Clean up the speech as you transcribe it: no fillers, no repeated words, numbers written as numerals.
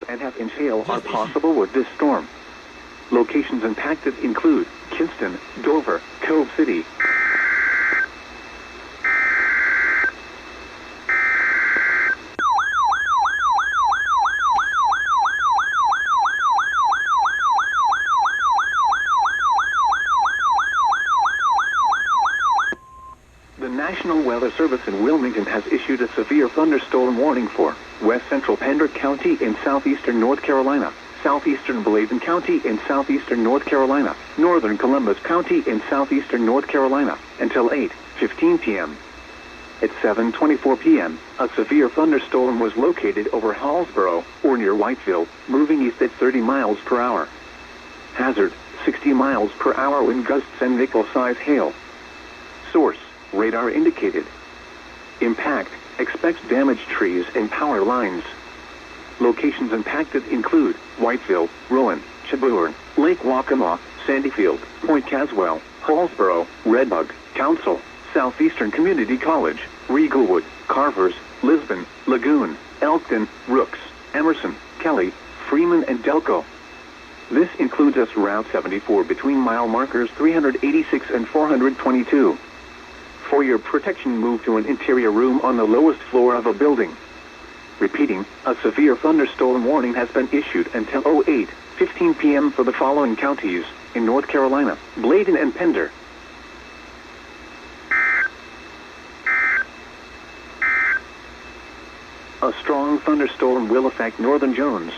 1.5-inch hail are possible with this storm. Locations impacted include Kinston, Dover, Cove City. The National Weather Service in Wilmington has issued a severe thunderstorm warning for west central Pender County in southeastern North Carolina, southeastern Bladen County in southeastern North Carolina, northern Columbus County in southeastern North Carolina, until 8:15 p.m. At 7:24 p.m., a severe thunderstorm was located over Hallsboro, or near Whiteville, moving east at 30 miles per hour. Hazard, 60 miles per hour wind gusts and nickel-size hail. Source, radar indicated. Impact, expects damaged trees and power lines. Locations impacted include Whiteville, Rowan, Chabourn, Lake Waccamaw, Sandyfield, Point Caswell, Hallsboro, Redbug, Council, Southeastern Community College, Riegelwood, Carvers, Lisbon, Lagoon, Elkton, Rooks, Emerson, Kelly, Freeman and Delco. This includes us Route 74 between mile markers 386 and 422. For your protection, move to an interior room on the lowest floor of a building. Repeating, a severe thunderstorm warning has been issued until 08:15 p.m. for the following counties in North Carolina: Bladen and Pender. A strong thunderstorm will affect northern Jones,